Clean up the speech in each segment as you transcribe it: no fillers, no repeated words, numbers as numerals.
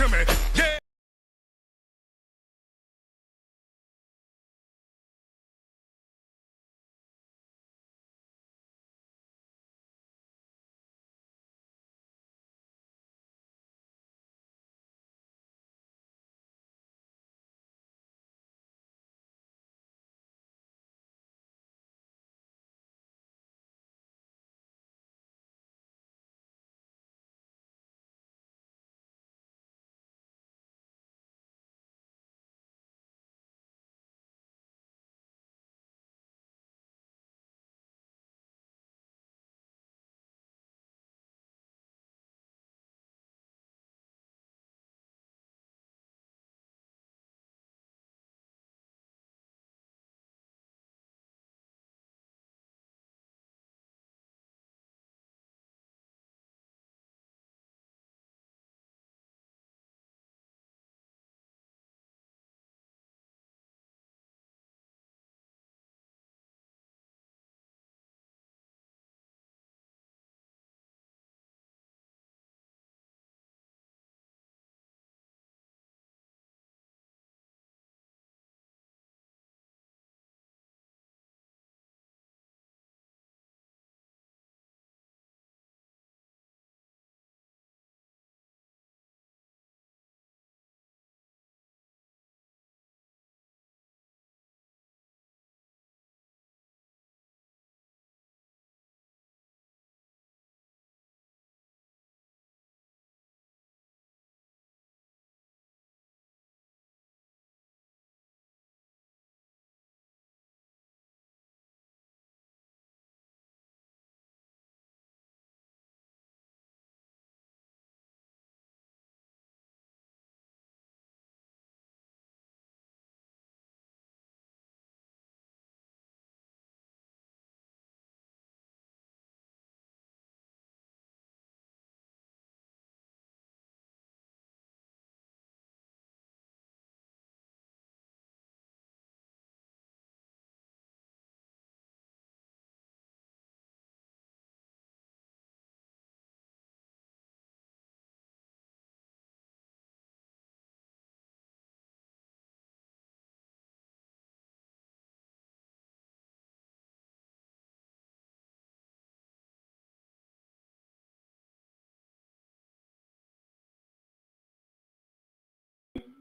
to me. Yeah.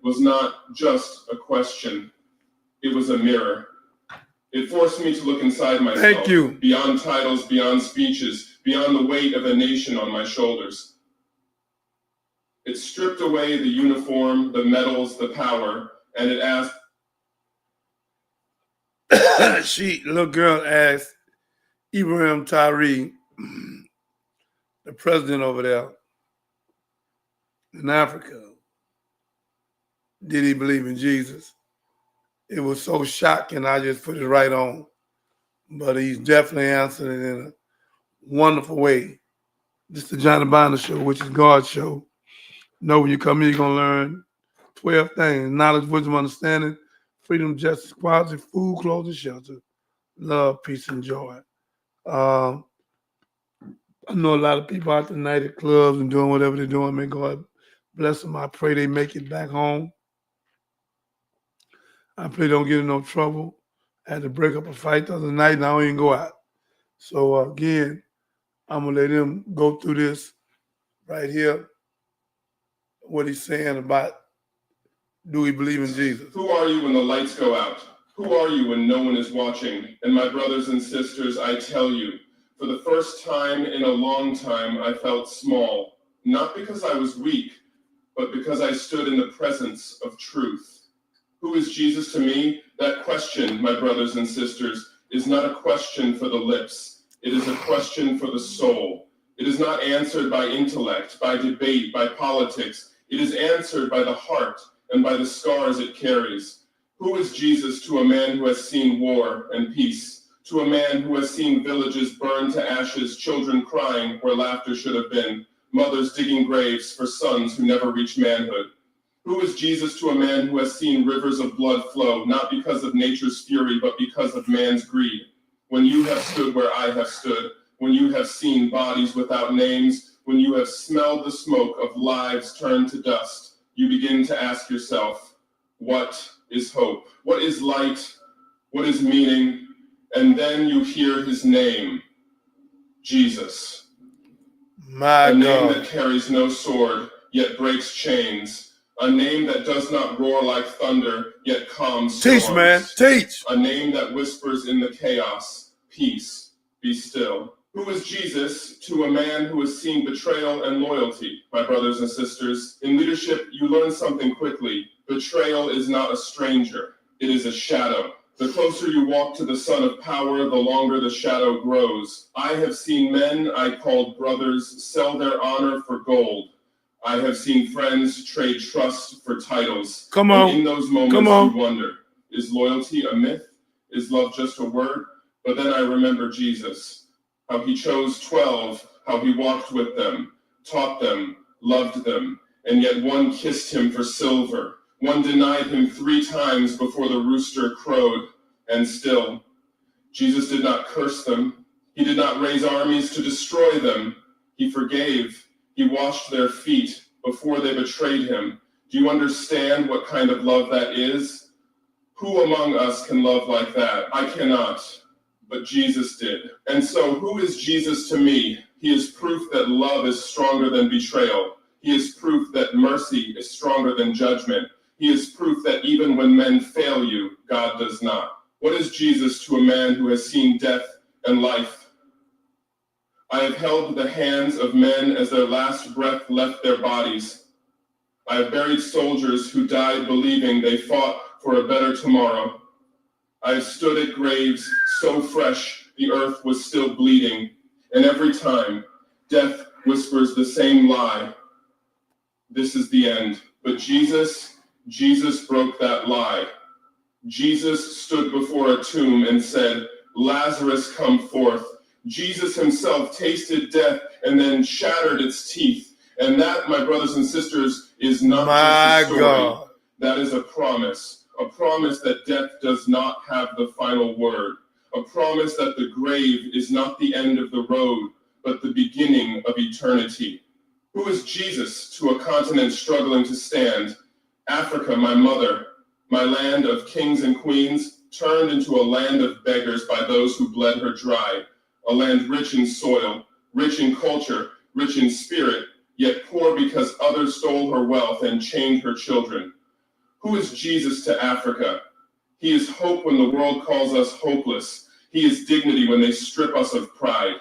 Was not just a question, it was a mirror. It forced me to look inside myself. Thank you. Beyond titles, beyond speeches, beyond the weight of a nation on my shoulders. It stripped away the uniform, the medals, the power, and it asked. Little girl asked Ibrahim Tyree, the president over there in Africa, did he believe in Jesus? It was so shocking, I just put it right on. But he's definitely answered it in a wonderful way. This is the Johnny Bonner Show, which is God's show. Know when you come here, you're going to learn 12 things: knowledge, wisdom, understanding, freedom, justice, equality, food, clothes, and shelter, love, peace, and joy. I know a lot of people out tonight at clubs and doing whatever they're doing. May God bless them. I pray they make it back home. I pray they don't get in no trouble. I had to break up a fight the other night and I don't even go out. So again, I'm going to let him go through this right here, what he's saying about, do we believe in Jesus? Who are you when the lights go out? Who are you when no one is watching? And my brothers and sisters, I tell you, for the first time in a long time, I felt small, not because I was weak, but because I stood in the presence of truth. Who is Jesus to me? That question, my brothers and sisters, is not a question for the lips. It is a question for the soul. It is not answered by intellect, by debate, by politics. It is answered by the heart and by the scars it carries. Who is Jesus to a man who has seen war and peace? To a man who has seen villages burned to ashes, children crying where laughter should have been, mothers digging graves for sons who never reach manhood? Who is Jesus to a man who has seen rivers of blood flow, not because of nature's fury, but because of man's greed? When you have stood where I have stood, when you have seen bodies without names, when you have smelled the smoke of lives turned to dust, you begin to ask yourself, what is hope? What is light? What is meaning? And then you hear his name, Jesus. A name that carries no sword, yet breaks chains. A name that does not roar like thunder, yet calms storms. Teach, man, teach. A name that whispers in the chaos, peace, be still. Who is Jesus to a man who has seen betrayal and loyalty? My brothers and sisters, in leadership, you learn something quickly. Betrayal is not a stranger. It is a shadow. The closer you walk to the Son of Power, the longer the shadow grows. I have seen men I called brothers sell their honor for gold. I have seen friends trade trust for titles. Come on. And in those moments, you wonder, is loyalty a myth? Is love just a word? But then I remember Jesus, how he chose 12, how he walked with them, taught them, loved them, and yet one kissed him for silver. One denied him 3 times before the rooster crowed, and still, Jesus did not curse them. He did not raise armies to destroy them. He forgave. He washed their feet before they betrayed him. Do you understand what kind of love that is? Who among us can love like that? I cannot, but Jesus did. And so, who is Jesus to me? He is proof that love is stronger than betrayal. He is proof that mercy is stronger than judgment. He is proof that even when men fail you, God does not. What is Jesus to a man who has seen death and life? I have held the hands of men as their last breath left their bodies. I have buried soldiers who died believing they fought for a better tomorrow. I have stood at graves so fresh the earth was still bleeding, and every time death whispers the same lie. This is the end. But Jesus broke that lie. Jesus stood before a tomb and said, Lazarus, come forth. Jesus himself tasted death and then shattered its teeth. And that, my brothers and sisters, is not just a story. God. That is a promise that death does not have the final word. A promise that the grave is not the end of the road, but the beginning of eternity. Who is Jesus to a continent struggling to stand? Africa, my mother, my land of kings and queens, turned into a land of beggars by those who bled her dry, a land rich in soil, rich in culture, rich in spirit, yet poor because others stole her wealth and chained her children. Who is Jesus to Africa? He is hope when the world calls us hopeless. He is dignity when they strip us of pride.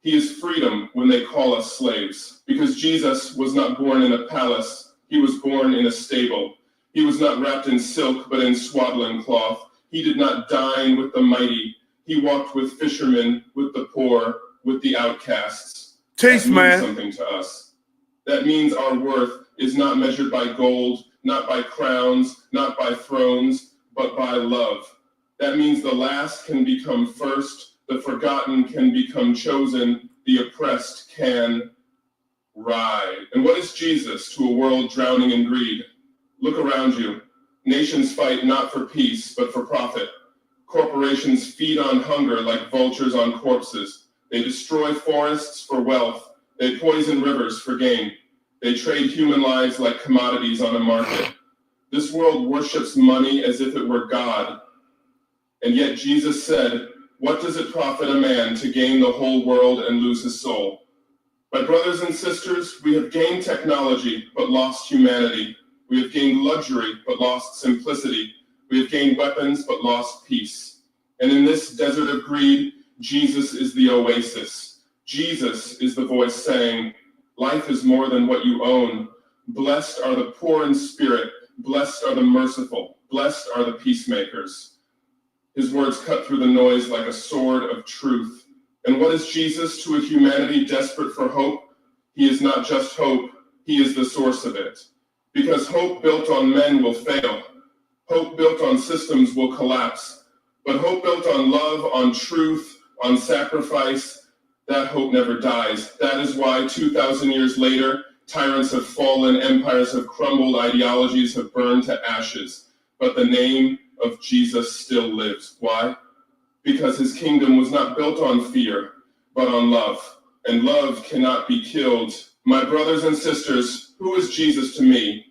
He is freedom when they call us slaves. Because Jesus was not born in a palace, he was born in a stable. He was not wrapped in silk, but in swaddling cloth. He did not dine with the mighty. He walked with fishermen, with the poor, with the outcasts. Taste, man. That means something to us. That means our worth is not measured by gold, not by crowns, not by thrones, but by love. That means the last can become first, the forgotten can become chosen, the oppressed can ride. And what is Jesus to a world drowning in greed? Look around you. Nations fight not for peace, but for profit. Corporations feed on hunger like vultures on corpses. They destroy forests for wealth. They poison rivers for gain. They trade human lives like commodities on a market. This world worships money as if it were God. And yet Jesus said, what does it profit a man to gain the whole world and lose his soul? My brothers and sisters, we have gained technology, but lost humanity. We have gained luxury, but lost simplicity. We have gained weapons, but lost peace. And in this desert of greed, Jesus is the oasis. Jesus is the voice saying, life is more than what you own. Blessed are the poor in spirit. Blessed are the merciful. Blessed are the peacemakers. His words cut through the noise like a sword of truth. And what is Jesus to a humanity desperate for hope? He is not just hope. He is the source of it. Because hope built on men will fail. Hope built on systems will collapse. But hope built on love, on truth, on sacrifice, that hope never dies. That is why 2,000 years later, tyrants have fallen, empires have crumbled, ideologies have burned to ashes. But the name of Jesus still lives. Why? Because his kingdom was not built on fear, but on love. And love cannot be killed. My brothers and sisters, who is Jesus to me?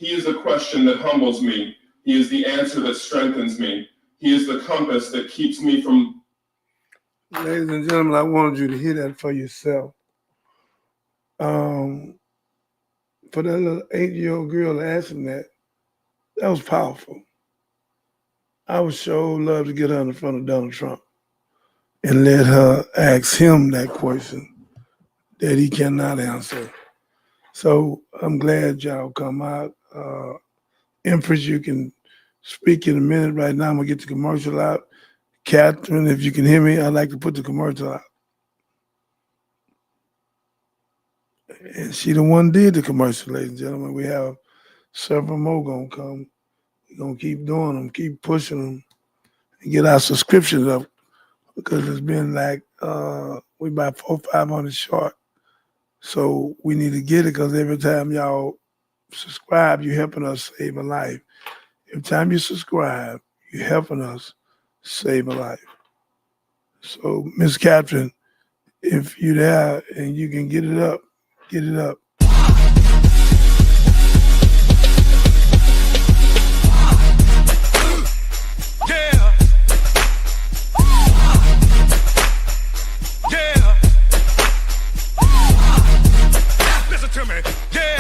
He is the question that humbles me. He is the answer that strengthens me. He is the compass that keeps me from... Ladies and gentlemen, I wanted you to hear that for yourself. For that little 8-year-old girl to ask him that was powerful. I would sure love to get her in the front of Donald Trump and let her ask him that question that he cannot answer. So I'm glad y'all come out. Empress, you can speak in a minute. Right now, I'm going to get the commercial out. Catherine, if you can hear me, I'd like to put the commercial out. And she the one did the commercial, ladies and gentlemen. We have several more going to come. We're going to keep doing them, keep pushing them, and get our subscriptions up because it's been like we about 400 or 500 short. So we need to get it because every time y'all subscribe, you're helping us save a life. Every time you subscribe, you're helping us save a life. So, Miss Catherine, if you're there and you can get it up, get it up. Yeah. Yeah. Listen to me. Yeah.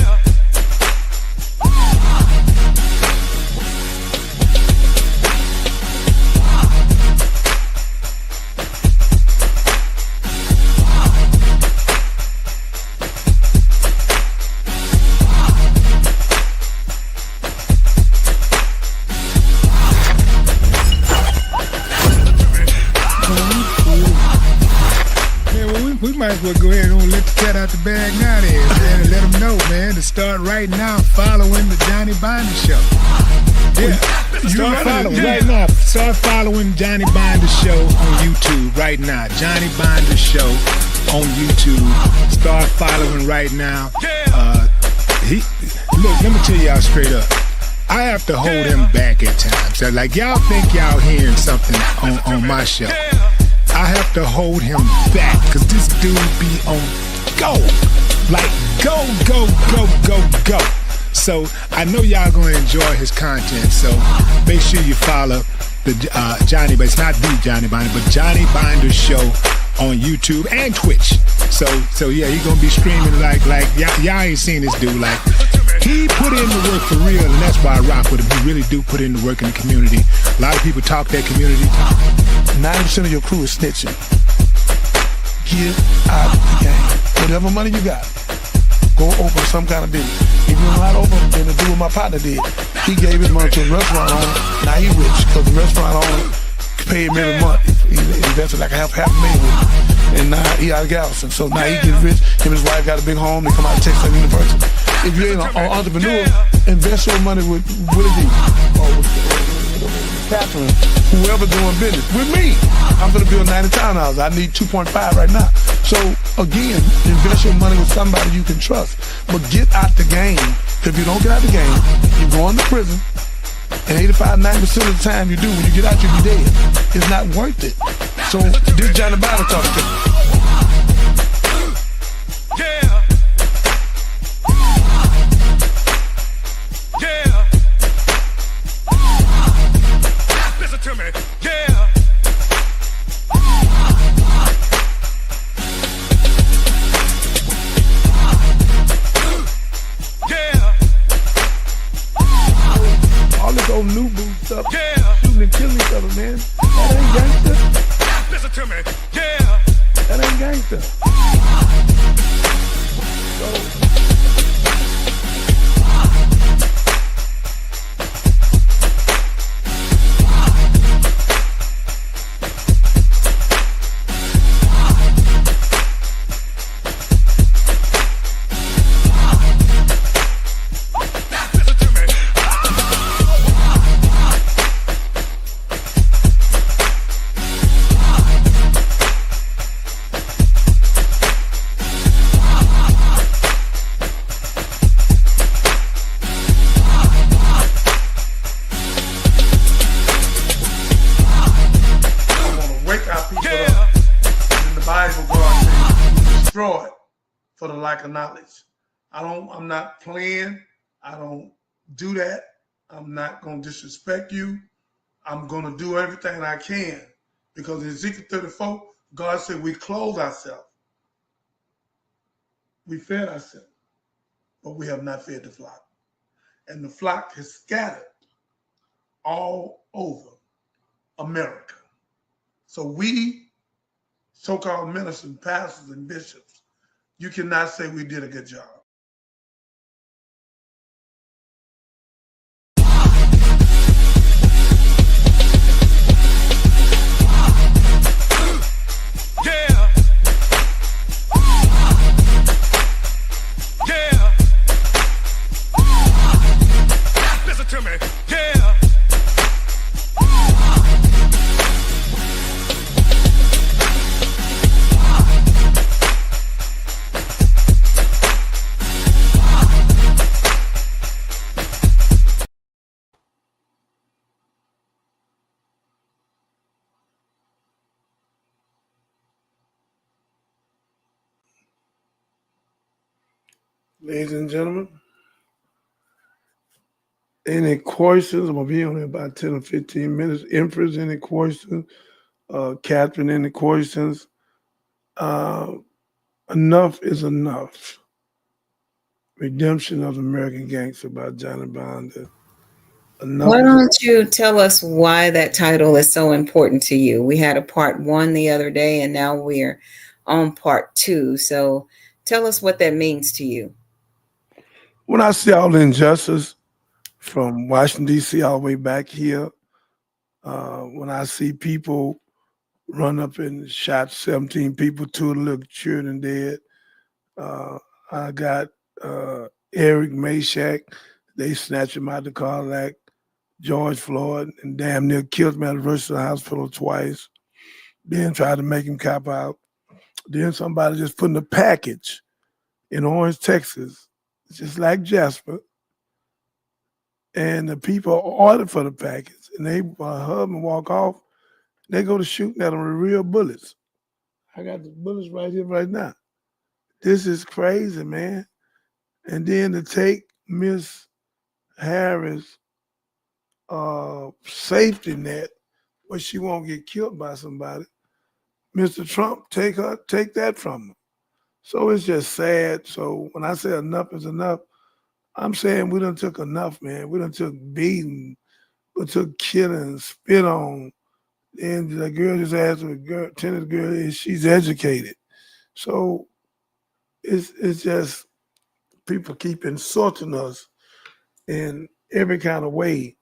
We might as well go ahead and let the cat out the bag now then, man, and let them know, man, to start right now following the Johnny Binder Show. Yeah, start following right now. Start following Johnny Binder Show on YouTube right now. Johnny Binder Show on YouTube. Start following right now. Look, let me tell y'all straight up. I have to hold him back at times. So, like, y'all think y'all hearing something on my show. I have to hold him back because this dude be on go. Like go, go, go, go, go. So I know y'all gonna enjoy his content. So make sure you follow the Johnny, but it's not the Johnny Binder, but Johnny Binder Show on YouTube and Twitch. So yeah, he gonna be streaming like y'all ain't seen this dude. Like he put in the work for real, and that's why I rock with him. He really do put in the work in the community. A lot of people talk that community talk. 90% of your crew is snitching. Get out of the game. Whatever money you got, go open some kind of business. If you don't know how to open, then do what my partner did. He gave his money to a restaurant owner. Now he rich because the restaurant owner paid him every month. He invested like half a million with him. And now he out of Galveston. So now he gets rich. Him and his wife got a big home. They come out of Texas University. If you ain't an entrepreneur, invest your money with Willie D. Or with Catherine, whoever doing business. With me, I'm gonna build 90 townhouses. I need 2.5 right now. So again, invest your money with somebody you can trust. But get out the game. If you don't get out the game, you go into prison. And 85-90% of the time you do, when you get out, you'll be dead. It's not worth it. So this Johnny Binder talking to you. Yeah. Yeah. Listen to me. Yeah. Yeah. All this old new boo stuff, Yeah. shooting and killing each other, man. That ain't gangster. Listen to me. Yeah. That ain't gangster. So, for the lack of knowledge. I'm not playing. I don't do that. I'm not going to disrespect you. I'm going to do everything I can because in Ezekiel 34, God said we clothe ourselves. We fed ourselves, but we have not fed the flock. And the flock has scattered all over America. So we, so-called ministers, pastors, and bishops, you cannot say we did a good job. Yeah. Yeah. Listen to me. Yeah. Ladies and gentlemen, any questions? I'm going to be on here about 10 or 15 minutes. Empress, any questions? Catherine, any questions? Enough is enough. Redemption of the American Gangster by Johnny Bond. Enough Why is don't you tell us why that title is so important to you? We had a part 1 the other day, and now we're on part 2. So tell us what that means to you. when I see all the injustice from Washington, D.C. all the way back here, when I see people run up and shot 17 people, 2 of the little children dead, I got Eric Meshack, they snatched him out of the car like George Floyd and damn near killed him at the University Hospital twice. Then tried to make him cop out. Then somebody just put in a package in Orange, Texas, just like Jasper. And the people ordered for the package, and they hub and walk off. They go to shooting at them with real bullets. I got the bullets right here, right now. This is crazy, man. And then to take Miss Harris' safety net, where she won't get killed by somebody, Mr. Trump take that from her. So it's just sad. So when I say enough is enough, I'm saying we done took enough, man. We done took beating, we took killing, spit on. And the girl just asked her, tennis girl, is she's educated. So it's just people keep insulting us in every kind of way.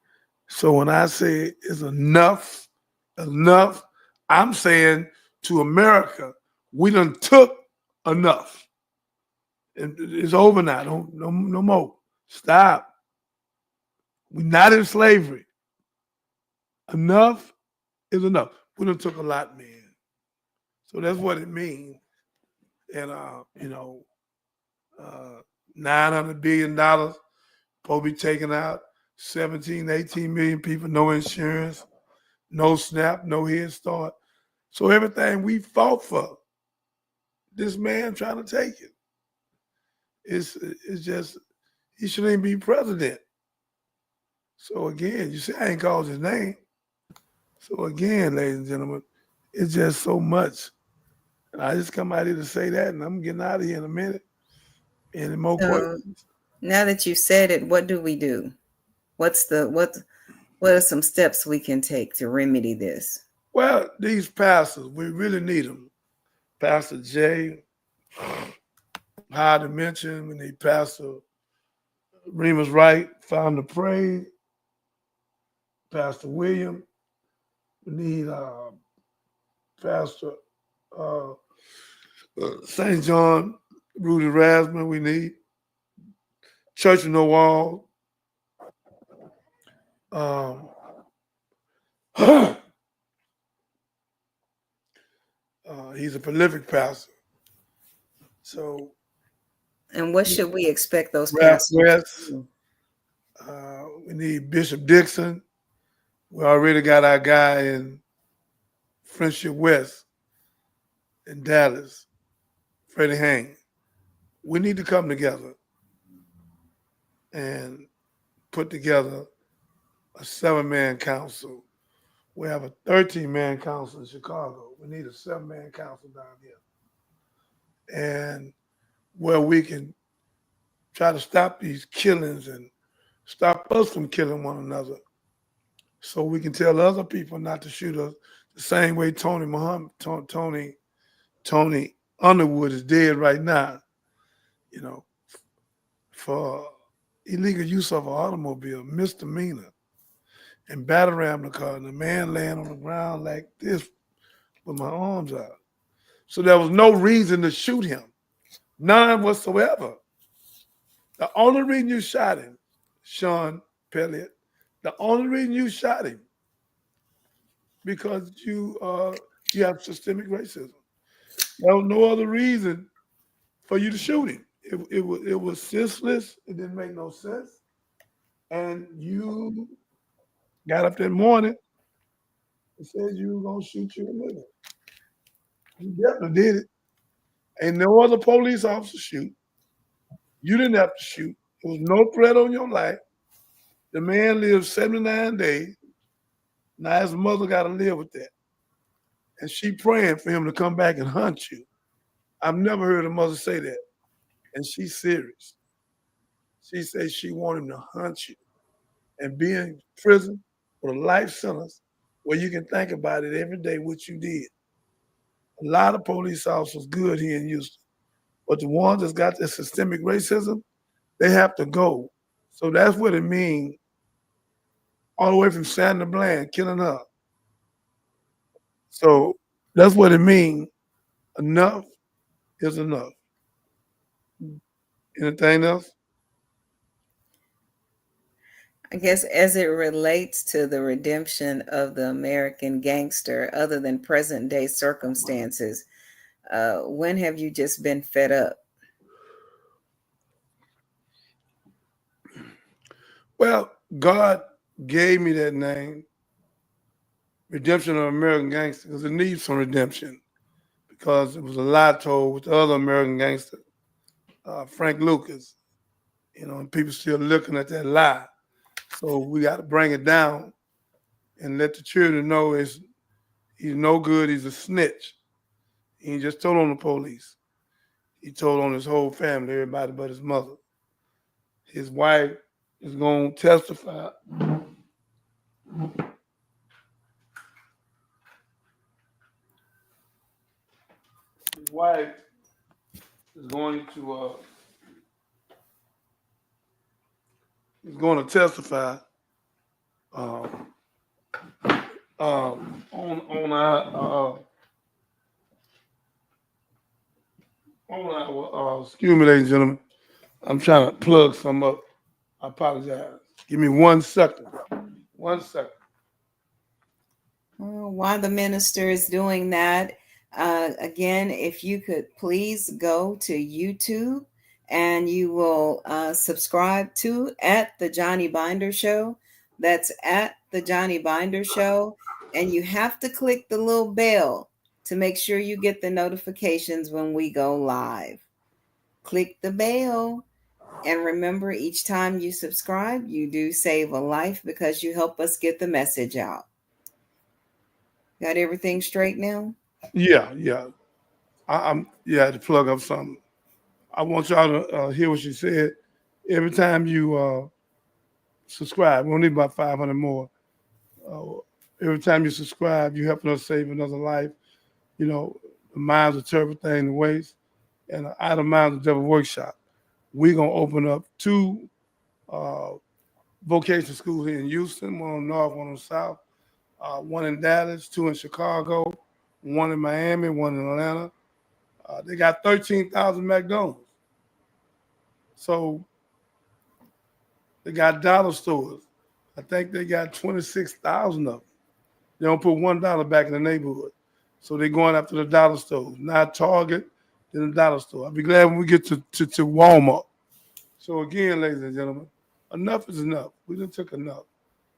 So when I say it's enough, I'm saying to America, we done took enough. And it's over now. No more. Stop. We're not in slavery. Enough is enough. We done took a lot, man. So that's what it means. And $900 billion supposed to be taken out, 17, 18 million people, no insurance, no SNAP, no Head Start. So everything we fought for, this man trying to take it. It's just, he shouldn't even be president. So again, you see, I ain't called his name. So again, ladies and gentlemen, it's just so much. And I just come out here to say that, and I'm getting out of here in a minute. Any more questions? Now that you said it, what do we do? What are some steps we can take to remedy this? Well, these pastors, we really need them. Pastor Jay, high dimension, we need Pastor Remus Wright, founder Praise, Pastor William, we need Pastor St. John, Rudy Rasmus, we need Church of No Wall. He's a prolific pastor. So, and what should we expect those Ralph pastors West, to do? we need Bishop Dixon. We already got our guy in Friendship West in Dallas, Freddie Hang. We need to come together and put together a 7-man council. We have a 13-man council in Chicago. We need a 7-man council down here. And where we can try to stop these killings and stop us from killing one another so we can tell other people not to shoot us the same way Tony Underwood is dead right now, you know, for illegal use of an automobile, misdemeanor, and battle ram the car, and the man laying on the ground like this with my arms out. So there was no reason to shoot him, none whatsoever. The only reason you shot him, Sean Pelliot, the only reason you shot him because you have systemic racism. There was no other reason for you to shoot him. It was senseless. It didn't make no sense. And you got up that morning and said you were gonna shoot your nigga. You definitely did it. Ain't no other police officer shoot. You didn't have to shoot. There was no threat on your life. The man lived 79 days. Now his mother got to live with that. And she praying for him to come back and hunt you. I've never heard a mother say that. And she's serious. She says she want him to hunt you and be in prison with a life sentence where you can think about it every day what you did. A lot of police officers good here in Houston. But the ones that's got this systemic racism, they have to go. So that's what it means all the way from Sandra Bland killing her. So that's what it means. Enough is enough. Anything else? I guess as it relates to the redemption of the American gangster, other than present day circumstances, when have you just been fed up? Well, God gave me that name, Redemption of American Gangster, because it needs some redemption. Because it was a lie told with the other American gangster, Frank Lucas, and people still looking at that lie. So we got to bring it down and let the children know he's no good. He's a snitch. He ain't just told on the police. He told on his whole family, everybody but his mother. His wife is going to testify. His wife is going to testify on our excuse me, ladies and gentlemen. I'm trying to plug some up. I apologize. Give me 1 second. 1 second. While the minister is doing that, again, if you could please go to YouTube and you will subscribe to at the Johnny Binder Show. That's at the Johnny Binder Show. And you have to click the little bell to make sure you get the notifications when we go live. Click the bell. And remember, each time you subscribe, you do save a life because you help us get the message out. Got everything straight now? Yeah. I had to plug up something. I want y'all to hear what she said. Every time you subscribe, we only need about 500 more. Every time you subscribe, you're helping us save another life. The Minds of Terrible Thing to Waste and the Idle Minds of Devil Workshop. We're going to open up 2 vocation schools here in Houston, one on North, one on South, 1 in Dallas, 2 in Chicago, 1 in Miami, 1 in Atlanta. They got 13,000 McDonald's. So they got dollar stores. I think they got 26,000 of them. They don't put $1 back in the neighborhood. So they're going after the dollar stores, not Target, then the dollar store. I'll be glad when we get to Walmart. So again, ladies and gentlemen, enough is enough. We done took enough.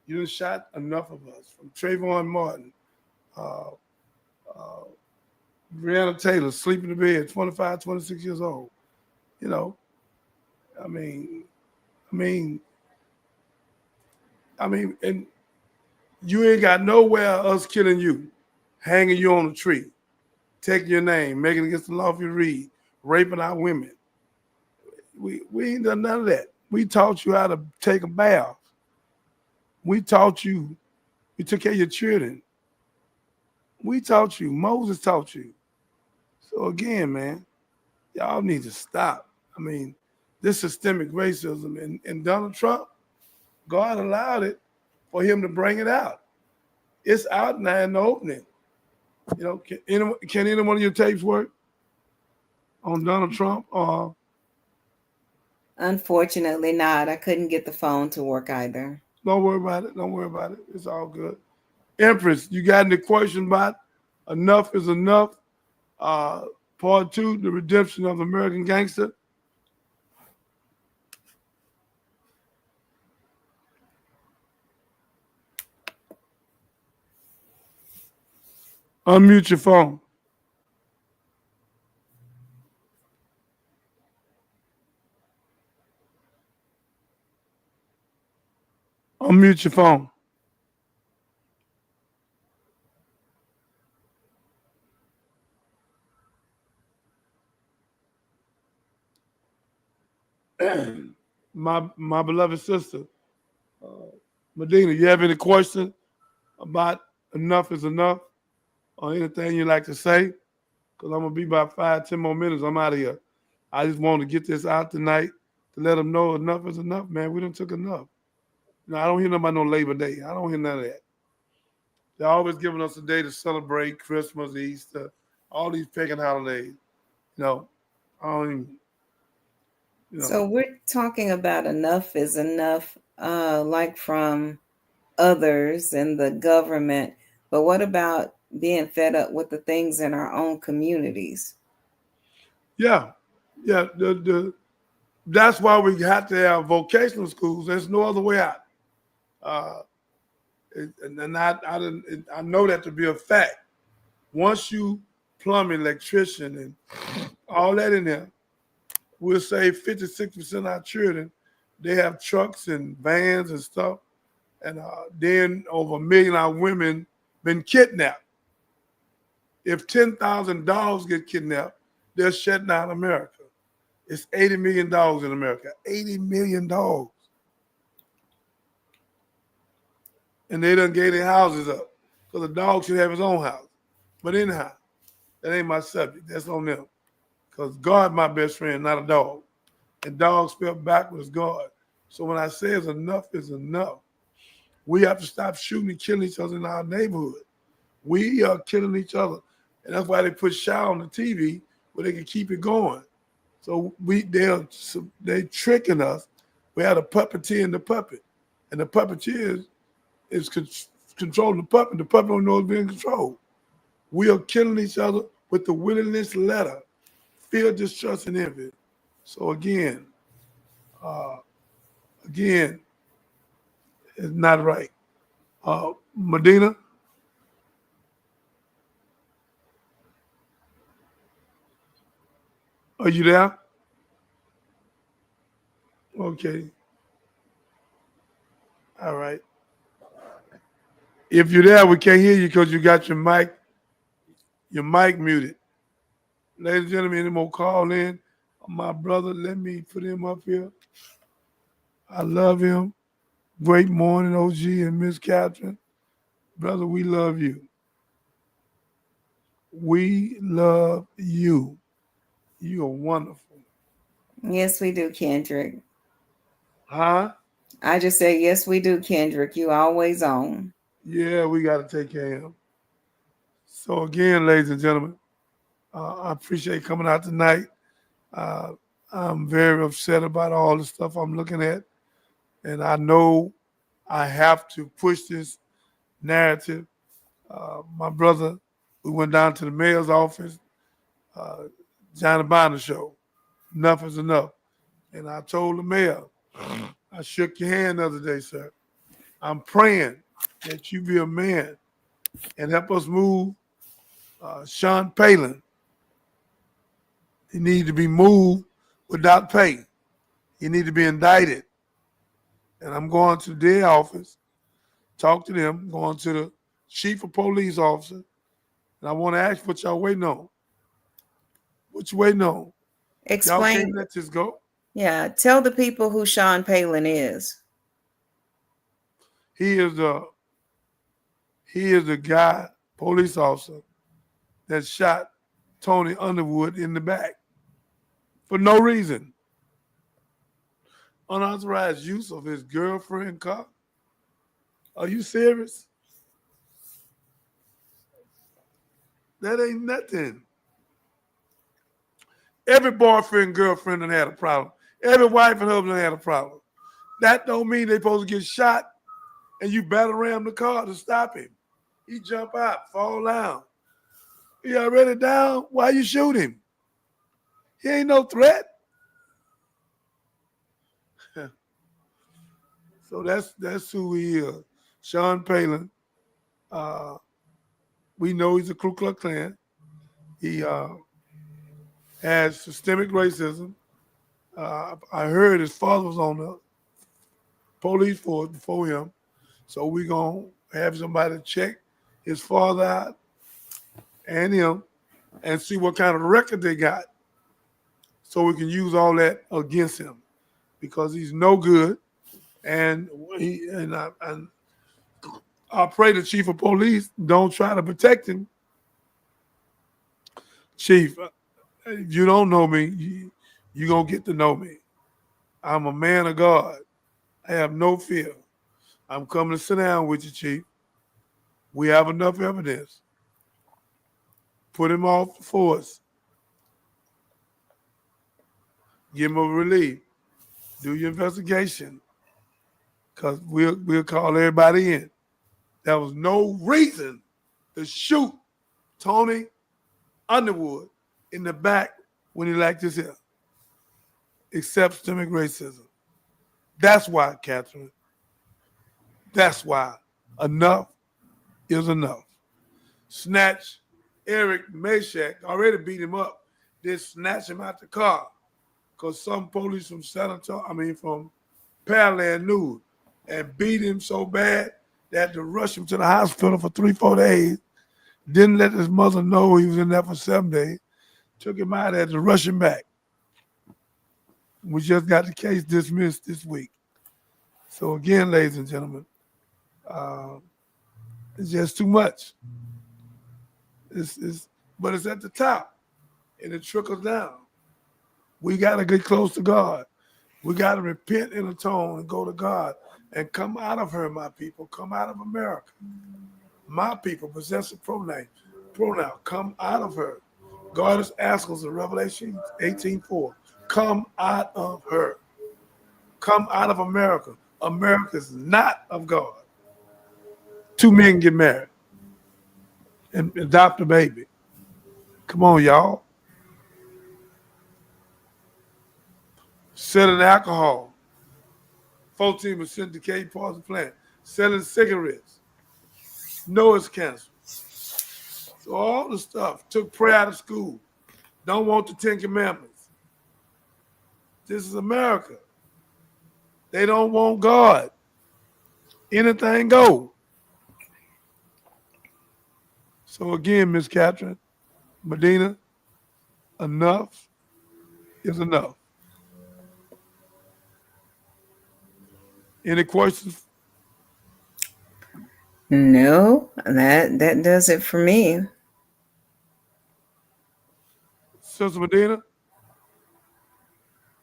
You done shot enough of us. From Trayvon Martin, Breonna Taylor, sleeping in bed, 25, 26 years old. I mean, I mean, and you ain't got nowhere us killing you, hanging you on a tree, taking your name, making it against the law if you read, raping our women. We ain't done none of that. We taught you how to take a bath. We taught you. We took care of your children. We taught you. Moses taught you. So again, man, y'all need to stop. I mean, this systemic racism and Donald Trump, God allowed it for him to bring it out. It's out now in the opening. You know, can any one of your tapes work on Donald Trump? Unfortunately not. I couldn't get the phone to work either. Don't worry about it. Don't worry about it. It's all good. Empress, you got any question about Enough is Enough? Part 2, The Redemption of American Gangster. Unmute your phone. Unmute your phone. My beloved sister, Medina, you have any questions about Enough is Enough or anything you'd like to say? Because I'm going to be about 5-10 more minutes. I'm out of here. I just want to get this out tonight to let them know enough is enough, man. We done took enough. No, I don't hear nothing about no Labor Day. I don't hear none of that. They're always giving us a day to celebrate Christmas, Easter, all these pagan holidays. You know, I don't even, you know. So we're talking about enough is enough, like from others and the government. But what about being fed up with the things in our own communities? Yeah. That's why we have to have vocational schools. There's no other way out. And I know that to be a fact. Once you plumbing, electrician, and all that in there, we'll save 56% of our children. They have trucks and vans and stuff. And then over 1 million of our women been kidnapped. If 10,000 dogs get kidnapped, they're shutting down America. It's $80 million in America. 80 million dogs. And they done gave their houses up. Because the dog should have his own house. But anyhow, that ain't my subject. That's on them. Because God my best friend, not a dog. And dog spelled backwards God. So when I say it's enough, it's enough. We have to stop shooting and killing each other in our neighborhood. We are killing each other. And that's why they put Shaw on the TV where they can keep it going. So they're tricking us. We had a puppeteer in the puppet. And the puppeteer is controlling the puppet. The puppet don't know it's being controlled. We are killing each other with the willingness letter. Fear, distrust, and envy. So again, it's not right. Medina? Are you there? Okay. All right. If you're there, we can't hear you because you got your mic muted. Ladies and gentlemen, any more call in? My brother, let me put him up here. I love him. Great morning, OG and Miss Catherine. Brother, we love you. We love you. You are wonderful. Yes, we do, Kendrick. Huh? I just said, yes, we do, Kendrick. You always on. Yeah, we got to take care of him. So again, ladies and gentlemen, I appreciate coming out tonight. I'm very upset about all the stuff I'm looking at. And I know I have to push this narrative. My brother, we went down to the mayor's office, Johnny Binder show. Enough is enough. And I told the mayor, I shook your hand the other day, sir. I'm praying that you be a man and help us move Sean Palin. He needs to be moved without pay. He needs to be indicted. And I'm going to their office talk to them, going to the chief of police officer, and I want to ask what y'all waiting on. What you waiting on? Y'all can't Explain. let this go. Yeah, tell the people who Sean Palin is. He is the guy, police officer, that shot Tony Underwood in the back for no reason. Unauthorized use of his girlfriend car. Are you serious? That ain't nothing. Every boyfriend, girlfriend done had a problem. Every wife and husband done had a problem. That don't mean they supposed to get shot and you battle ram the car to stop him. He jump out, fall down. He already down. Why you shoot him? He ain't no threat. So that's who he is. Sean Palin. We know he's a Ku Klux Klan. He has systemic racism. I heard his father was on the police force before him. So we're going to have somebody check his father out and him and see what kind of record they got so we can use all that against him because he's no good. And I pray the chief of police don't try to protect him. Chief, if you don't know me, you're going to get to know me. I'm a man of God. I have no fear. I'm coming to sit down with you, Chief. We have enough evidence. Put him off the force. Give him a relief. Do your investigation. Because we'll call everybody in. There was no reason to shoot Tony Underwood in the back when he lacked his hair, except systemic racism. That's why, Catherine. That's why enough is enough. Snatch Eric Meshack, already beat him up. Then snatch him out the car because some police from from Pearland knew and beat him so bad they had to rush him to the hospital for 3-4 days. Didn't let his mother know he was in there for 7 days. Took him out, had to rush him back. We just got the case dismissed this week. So again, ladies and gentlemen, it's just too much. But it's at the top, and it trickles down. We got to get close to God. We got to repent in atone and go to God and come out of her, my people. Come out of America. My people, possessive pronoun, come out of her. God is asking us in Revelation 18:4, come out of her. Come out of America. America is not of God. 2 men get married and adopt a baby. Come on, y'all. Selling alcohol. 14% decayed parts of plant. Selling cigarettes. Know it's cancer. So all the stuff. Took prayer out of school. Don't want the 10 Commandments. This is America. They don't want God. Anything go. So again, Miss Catherine, Medina, enough is enough. Any questions? No, that does it for me. Sister Medina?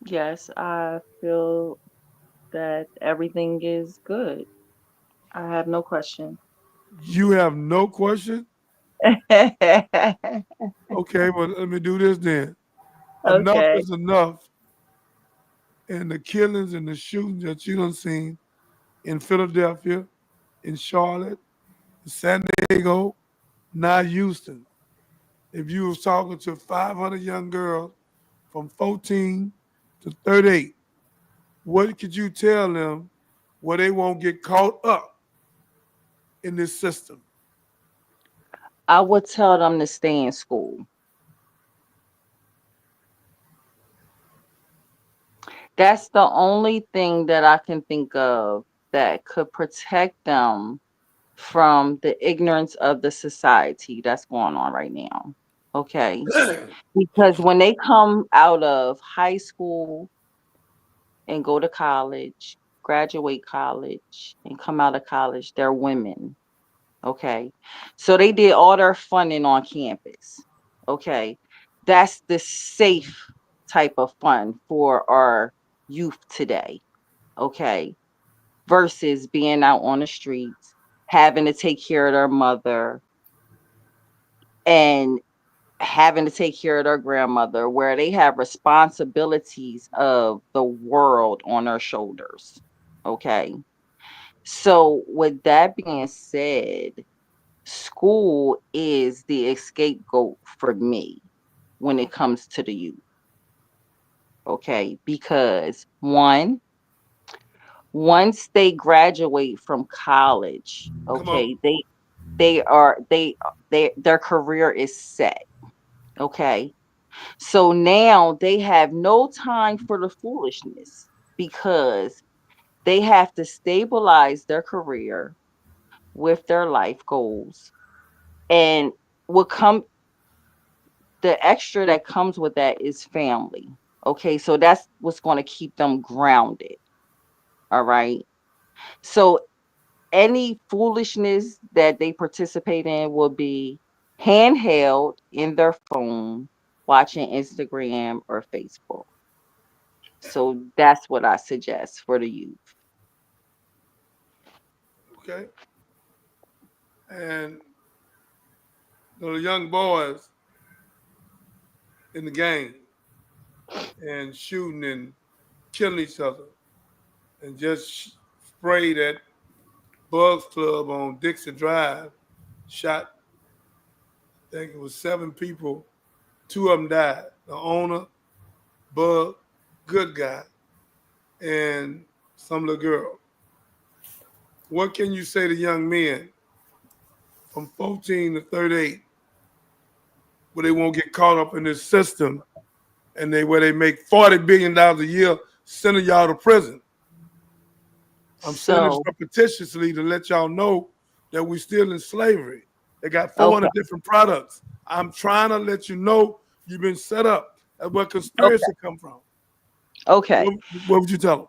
Yes, I feel that everything is good. I have no question. You have no question? Okay, well, let me do this then. Enough Okay. is enough. And the killings and the shootings that you done seen in Philadelphia, in Charlotte, in San Diego, now Houston. If you was talking to 500 young girls from 14 to 38, what could you tell them where they won't get caught up in this system? I would tell them to stay in school. That's the only thing that I can think of that could protect them from the ignorance of the society that's going on right now. Okay. Because when they come out of high school and go to college, graduate college, and come out of college, they're women. Okay. So they did all their funning on campus. Okay. That's the safe type of fun for our youth today. Okay. Versus being out on the streets, having to take care of their mother and having to take care of their grandmother, where they have responsibilities of the world on their shoulders. Okay. So, with that being said, school is the scapegoat for me when it comes to the youth. Okay. Because once they graduate from college, Come on. okay, they are their career is set. Okay. So now they have no time for the foolishness because they have to stabilize their career with their life goals. And what come the extra that comes with that is family. Okay, so that's what's going to keep them grounded. All right. So any foolishness that they participate in will be handheld in their phone, watching Instagram or Facebook. So that's what I suggest for the youth. Okay. And the young boys in the gang and shooting and killing each other and just sprayed at Bugs Club on Dixie Drive. Shot, I think it was 7 people. 2 of them died. The owner, Bug, good guy, and some little girl. What can you say to young men from 14 to 38 where they won't get caught up in this system and they where they make $40 billion a year sending y'all to prison? I'm sending this So, repetitiously to let y'all know that we still in slavery. They got okay, 400 different products. I'm trying to let you know you've been set up. That's where okay, conspiracy come from. okay. What would you tell them?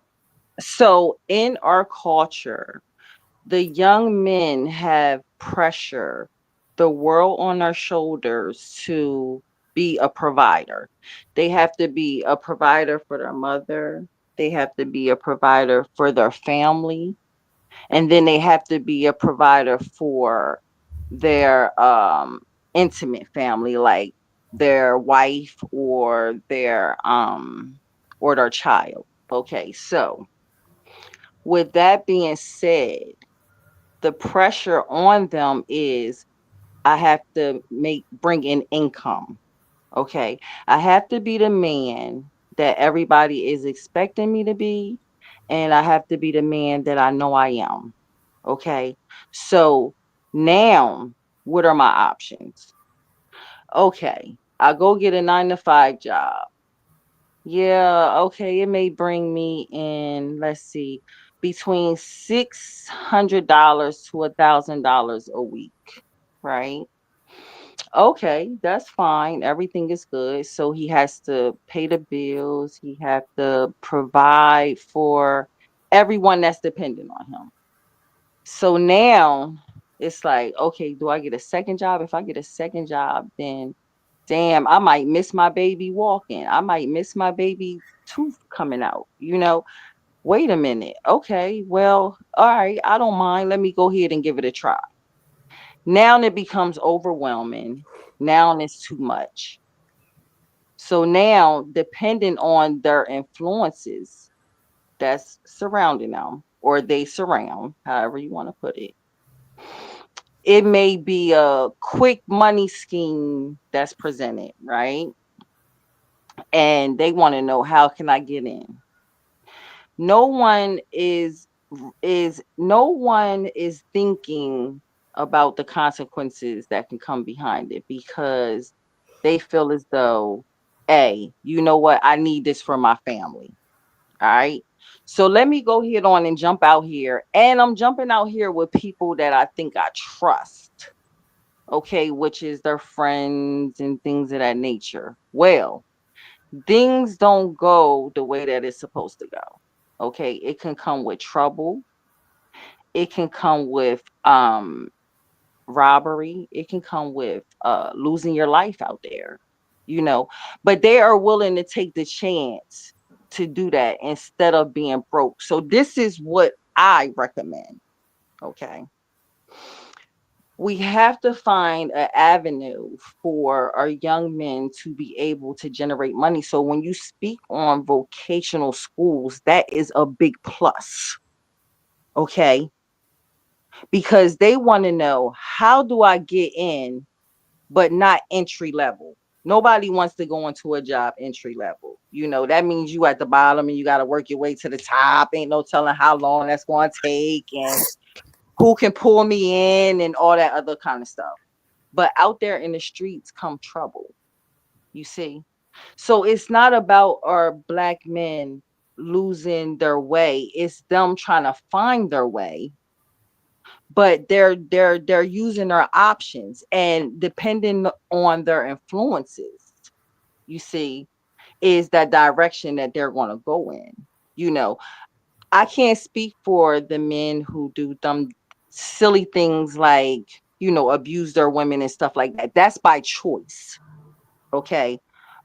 So in our culture, the young men have pressure, the world on their shoulders to be a provider. They have to be a provider for their mother. They have to be a provider for their family. And then they have to be a provider for their intimate family, like their wife or their child. Okay, so with that being said, the pressure on them is I have to bring in income. Okay. I have to be the man that everybody is expecting me to be, and I have to be the man that I know I am. Okay. So now, what are my options? Okay. I go get a 9 to 5 job. Yeah, okay. It may bring me in, let's see, between $600 to $1,000 a week, right? Okay, that's fine. Everything is good. So he has to pay the bills. He have to provide for everyone that's dependent on him. So now it's like, okay, do I get a second job? If I get a second job, then damn, I might miss my baby walking. I might miss my baby tooth coming out. Wait a minute. Okay, well, all right, I don't mind. Let me go ahead and give it a try. Now it becomes overwhelming. Now it's too much. So now, depending on their influences that's surrounding them, or they surround, however you want to put it, it may be a quick money scheme that's presented, right? And they want to know, how can I get in? No one is thinking about the consequences that can come behind it, because they feel as though, hey, you know what, I need this for my family. All right. So let me go ahead on and jump out here. And I'm jumping out here with people that I think I trust. Okay, which is their friends and things of that nature. Well, things don't go the way that it's supposed to go. Okay, it can come with trouble. It can come with robbery. It can come with losing your life out there, you know. But they are willing to take the chance to do that instead of being broke. So this is what I recommend. Okay. We have to find an avenue for our young men to be able to generate money. So when you speak on vocational schools, that is a big plus. Okay. Because they want to know, how do I get in, but not entry level? Nobody wants to go into a job entry level. You know, that means you at the bottom and you got to work your way to the top. Ain't no telling how long that's going to take and who can pull me in and all that other kind of stuff. But out there in the streets come trouble, you see. So it's not about our black men losing their way. It's them trying to find their way, but they're using their options and depending on their influences, you see, is that direction that they're going to go in. You know, I can't speak for the men who do them silly things like, you know, abuse their women and stuff like that. That's by choice. Okay.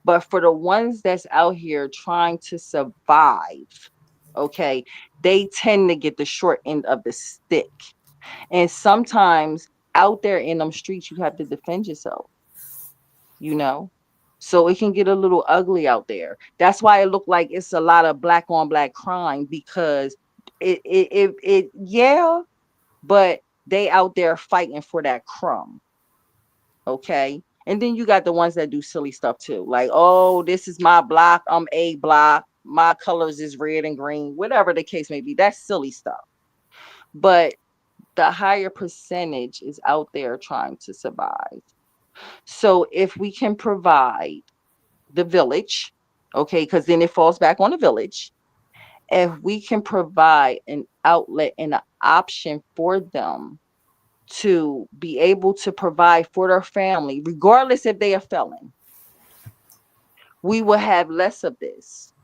But for the ones that's out here trying to survive, okay, they tend to get the short end of the stick. And sometimes out there in them streets, you have to defend yourself, you know? So it can get a little ugly out there. That's why it look like it's a lot of black on black crime because yeah, but they out there fighting for that crumb. Okay. And then you got the ones that do silly stuff too. Like, oh, this is my block. I'm A block. My colors is red and green, whatever the case may be. That's silly stuff. But the higher percentage is out there trying to survive. So if we can provide the village, okay, because then it falls back on the village. If we can provide an outlet and an option for them to be able to provide for their family, regardless if they are felon, we will have less of this.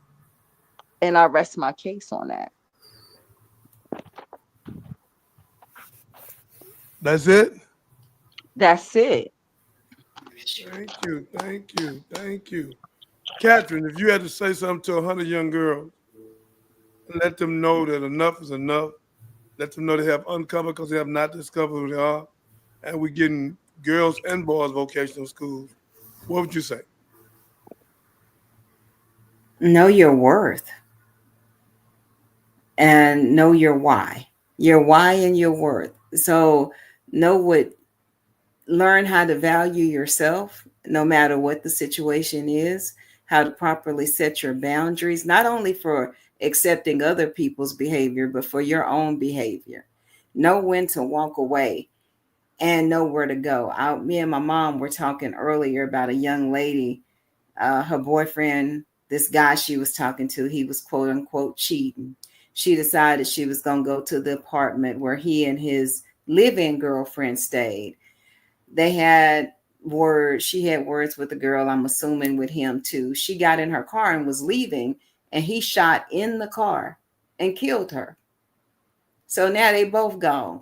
And I rest my case on that. That's it. That's it. Thank you, thank you, thank you. Catherine, if you had to say something to 100 young girls, let them know that enough is enough. Let them know they have uncovered because they have not discovered who they are. And we're getting girls and boys vocational schools. What would you say? Know your worth and know your why and your worth. So know what, learn how to value yourself no matter what the situation is, how to properly set your boundaries, not only for accepting other people's behavior, but for your own behavior. Know when to walk away and know where to go. Me and my mom were talking earlier about a young lady, her boyfriend, this guy she was talking to, he was quote unquote cheating. She decided she was going to go to the apartment where he and his live-in girlfriend stayed. They had words, she had words with the girl, I'm assuming with him too. She got in her car and was leaving, and he shot in the car and killed her. So now they both gone.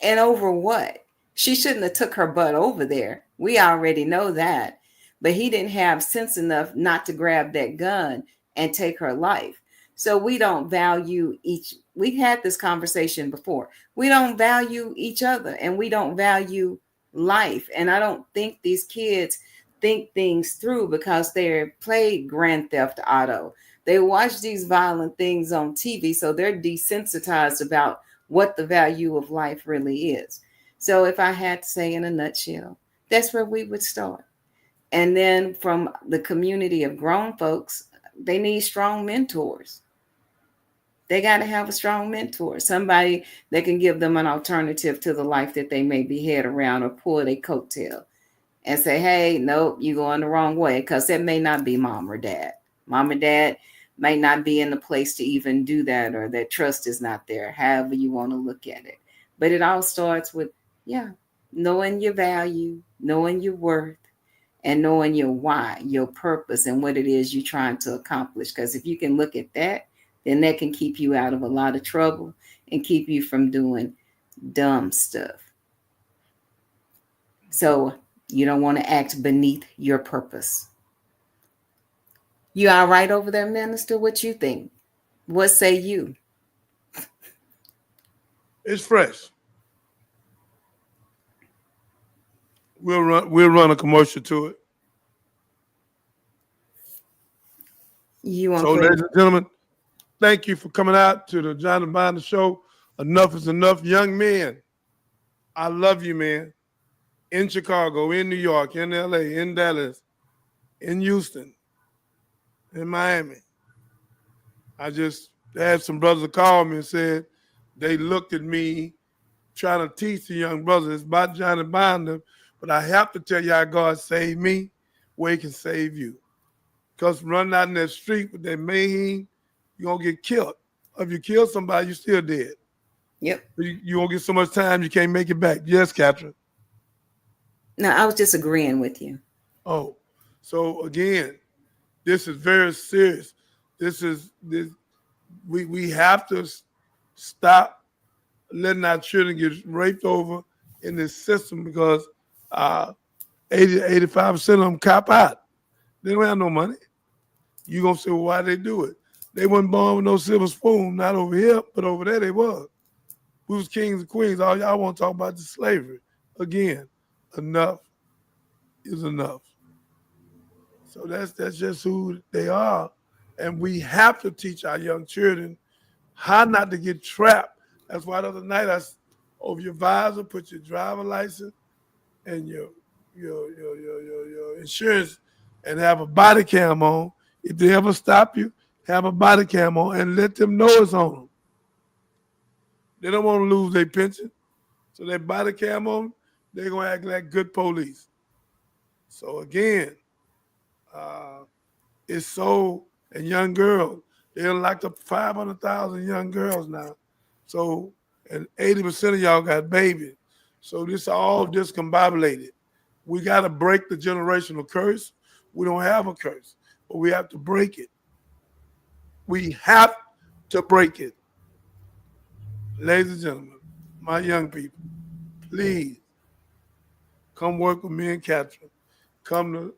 And over what? She shouldn't have took her butt over there. We already know that. But he didn't have sense enough not to grab that gun and take her life. So we don't value each. We had this conversation before. We don't value each other and we don't value life. And I don't think these kids think things through because they're played Grand Theft Auto. They watch these violent things on TV, so they're desensitized about what the value of life really is. So if I had to say in a nutshell, that's where we would start. And then from the community of grown folks, they need strong mentors. They got to have a strong mentor, somebody that can give them an alternative to the life that they may be head around or pull their coattail and say, hey, nope, you're going the wrong way, because that may not be mom or dad. Mom or dad might not be in the place to even do that, or that trust is not there, however you want to look at it. But it all starts with, knowing your value, knowing your worth, and knowing your why, your purpose, and what it is you're trying to accomplish. Because if you can look at that, then that can keep you out of a lot of trouble and keep you from doing dumb stuff. So you don't want to act beneath your purpose. You all right over there, Minister? What you think? What say you? It's fresh. We'll run a commercial to it. So, ladies and gentlemen, thank you for coming out to the Johnny Binder Show. Enough is enough. Young men, I love you, man. In Chicago, in New York, in LA, in Dallas, in Houston, in Miami. I just had some brothers call me and said they looked at me trying to teach the young brothers. It's about Johnny Binder, but I have to tell you how God saved me, where he can save you. Because running out in that street with that mayhem, you're going to get killed. If you kill somebody, you're still dead. Yep. You won't get so much time, you can't make it back. Yes, Catherine? No, I was just agreeing with you. Oh, so again, this is very serious. We have to stop letting our children get raped over in this system, because 85% of them cop out. They don't have no money. You gonna say, well, why they do it? They wasn't born with no silver spoon, not over here, but over there they was. We was kings and queens. All y'all want to talk about the slavery. Again, enough is enough. So that's just who they are. And we have to teach our young children how not to get trapped. That's why the other night over your visor, put your driver license and your insurance, and have a body cam on. If they ever stop you, have a body cam on and let them know it's on them. They don't want to lose their pension. So that body cam on, they're going to act like good police. So again, it's so, and young girls, they're locked up 500,000 young girls now. So, and 80% of y'all got babies. So this all discombobulated. We got to break the generational curse. We don't have a curse, but we have to break it. We have to break it. Ladies and gentlemen, my young people, please come work with me and Catherine. Come to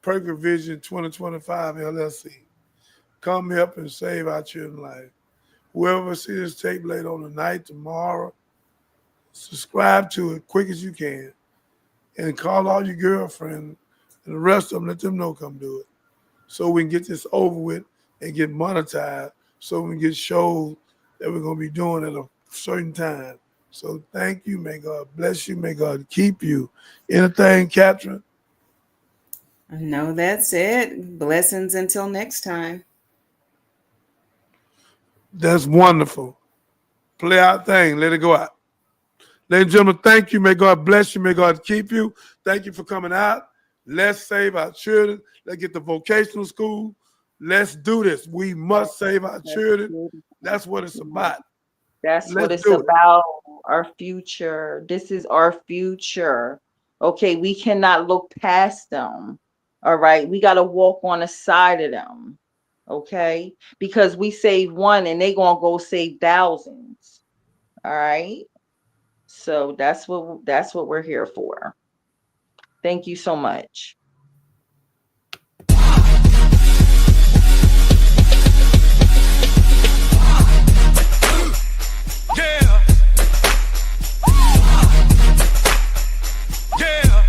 Perfect Vision 2025 LLC. Come help and save our children's life. Whoever sees this tape late on the night, tomorrow, subscribe to it quick as you can, and call all your girlfriends and the rest of them, let them know, come do it. So we can get this over with and get monetized, so we can get shows that we're going to be doing at a certain time. So thank you. May God bless you. May God keep you. Anything, Catherine? No, that's it. Blessings until next time. That's wonderful. Play our thing. Let it go out. Ladies and gentlemen, thank you. May God bless you. May God keep you. Thank you for coming out. Let's save our children. Let's get the vocational school. Let's do this. We must save our children. That's what it's about. That's what it's about. Our future. This is our future. Okay, we cannot look past them. All right, we got to walk on the side of them. Okay, because we save one and they gonna go save thousands. All right, so that's what we're here for. Thank you so much. Yeah. Yeah.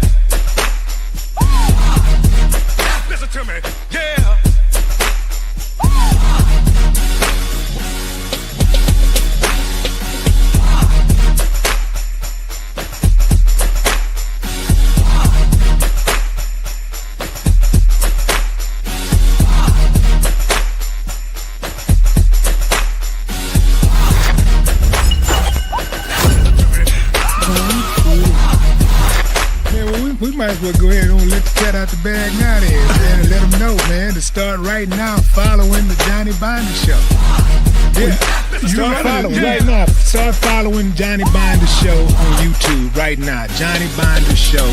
Listen to me. Yeah. we might as well go ahead and let the cat out the bag now then, man, and let them know, man, to start right now following the Johnny Binder Show. Yeah, start following right now. Start following Johnny Binder Show on YouTube right now. Johnny Binder Show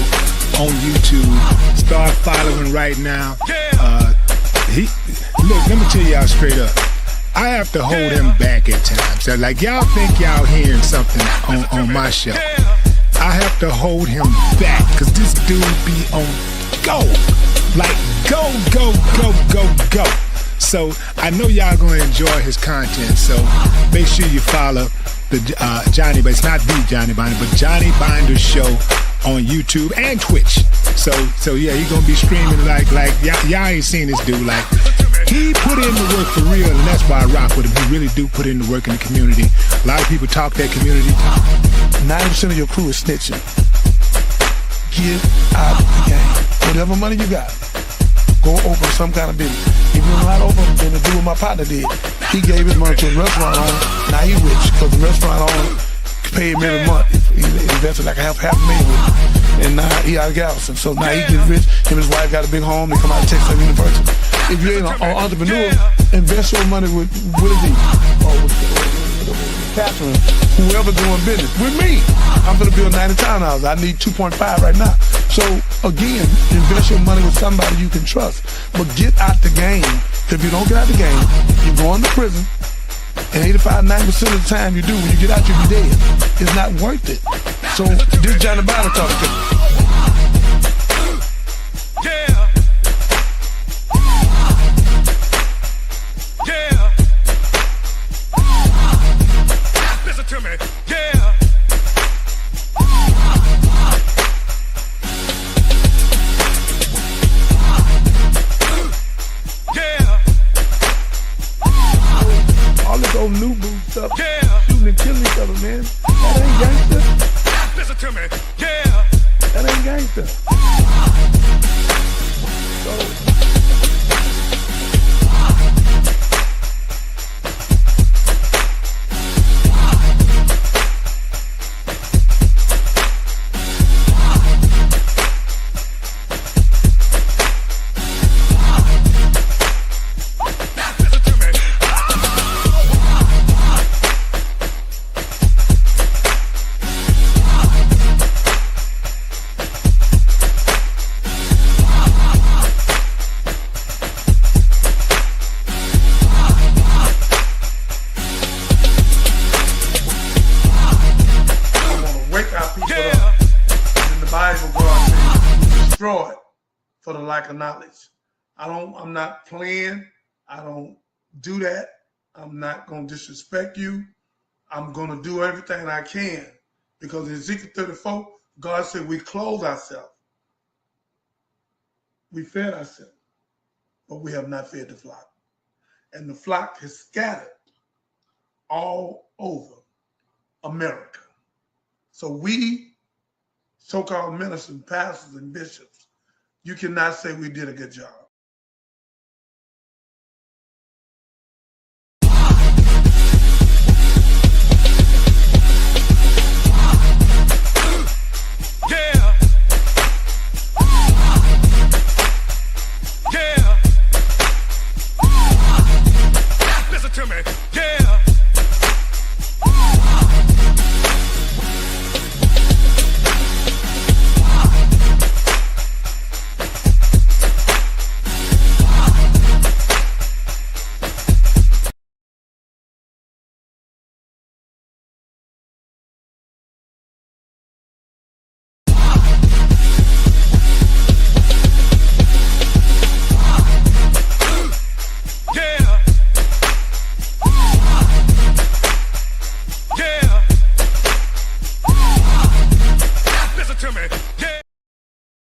on YouTube. Start following right now. Look, let me tell y'all straight up. I have to hold him back at times. So, like, y'all think y'all hearing something on my show. I have to hold him back because this dude be on go. Like, go, go, go, go, go. So I know y'all gonna enjoy his content. So make sure you follow the Johnny, but it's not the Johnny Binder, but Johnny Binder Show on YouTube and Twitch. So yeah, he gonna be streaming like y'all ain't seen this dude. Like, he put in the work for real, and that's why I rock with him. He really do put in the work in the community. A lot of people talk that community talk. 90% of your crew is snitching. Get out of the game. Whatever money you got, go open some kind of business. If you don't know how to open, then to do what my partner did. He gave his money to a restaurant owner. Now he rich because the restaurant owner paid him every month. He invested like half a million with him. And now he out of Galveston. So now he gets rich. Him and his wife got a big home. They come out of Texas University. If you ain't an entrepreneur, invest your money with Willie D or with Catherine, whoever doing business. With me, I'm gonna build 90 townhouses. I need 2.5 right now. So again, invest your money with somebody you can trust. But get out the game. If you don't get out the game, you go into prison. And 85-90% of the time you do, when you get out, you'll be dead. It's not worth it. So this Johnny Binder talking. Yeah. Yeah. Listen to me. Yeah. Yeah. All this old new boo stuff, shooting and killing each other, man. That ain't gangster. Listen to me. Yeah. That ain't gangster. So, for the lack of knowledge. I'm not playing. I don't do that. I'm not going to disrespect you. I'm going to do everything I can because in Ezekiel 34, God said we clothe ourselves. We fed ourselves, but we have not fed the flock. And the flock is scattered all over America. So we, so-called ministers, pastors, and bishops, you cannot say we did a good job.